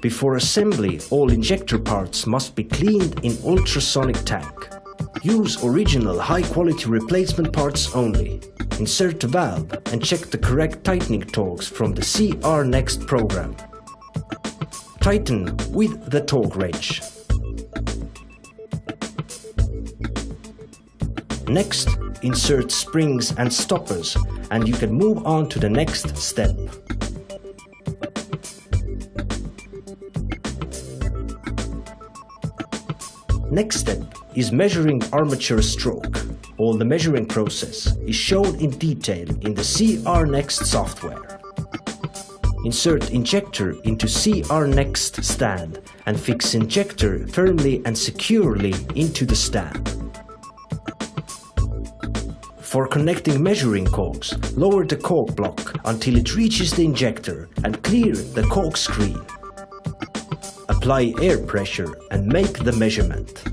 Before assembly, all injector parts must be cleaned in ultrasonic tank. Use original high-quality replacement parts only. Insert the valve and check the correct tightening torques from the CR Next program. Tighten with the torque wrench. Next, insert springs and stoppers and you can move on to the next step. Next step is measuring armature stroke. All the measuring process is shown in detail in the CR Next software. Insert injector into CR Next stand and fix injector firmly and securely into the stand. For connecting measuring cogs, lower the cog block until it reaches the injector and clear the cog screen. Apply air pressure and make the measurement.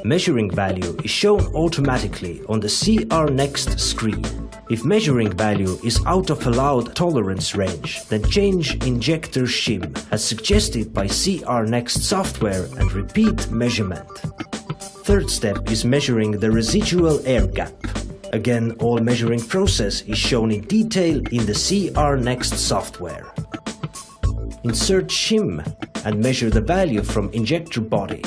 Measuring value is shown automatically on the CR Next screen. If measuring value is out of allowed tolerance range, then change injector shim as suggested by CR Next software and repeat measurement. Third step is measuring the residual air gap. Again, all measuring process is shown in detail in the CR Next software. Insert shim and measure the value from injector body.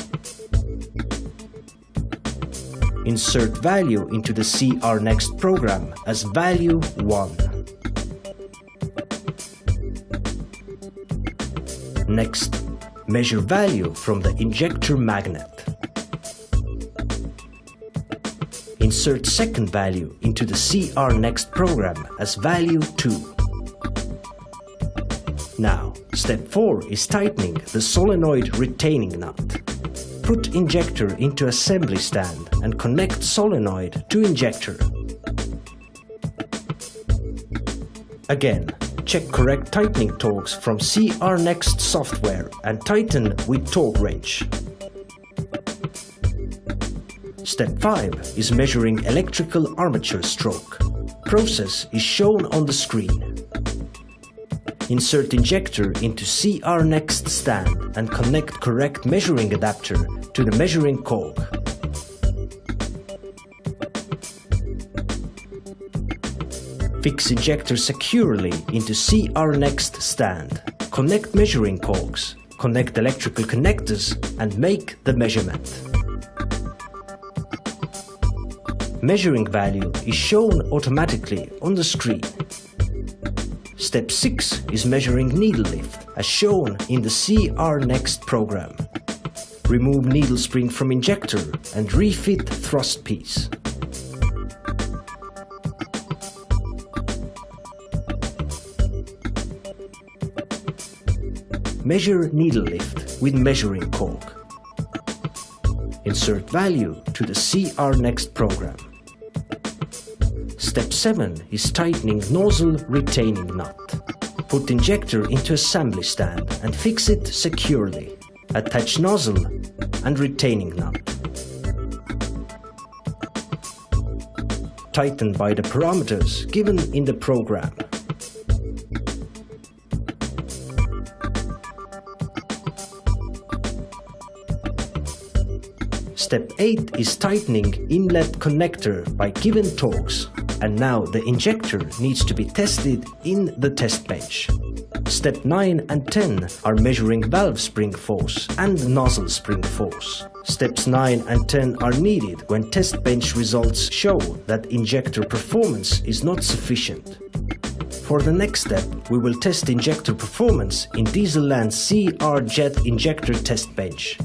Insert value into the CR Next program as value 1. Next, measure value from the injector magnet. Insert second value into the CR Next program as value 2. Now, step 4 is tightening the solenoid retaining nut. Put injector into assembly stand and connect solenoid to injector. Again, check correct tightening torques from CR Next software and tighten with torque wrench. Step 5 is measuring electrical armature stroke. Process is shown on the screen. Insert injector into CR Next stand and connect correct measuring adapter to the measuring cog. Fix injector securely into CR Next stand. Connect measuring cogs, connect electrical connectors and make the measurement. Measuring value is shown automatically on the screen. Step 6 is measuring needle lift as shown in the CR Next program. Remove needle spring from injector and refit thrust piece. Measure needle lift with measuring cog. Insert value to the CR Next program. Step 7 is tightening nozzle retaining nut. Put injector into assembly stand and fix it securely. Attach nozzle and retaining nut. Tighten by the parameters given in the program. Step 8 is tightening inlet connector by given torques. And now the injector needs to be tested in the test bench. Step 9 and 10 are measuring valve spring force and nozzle spring force. Steps 9 and 10 are needed when test bench results show that injector performance is not sufficient. For the next step, we will test injector performance in Dieselland's CR Jet injector test bench.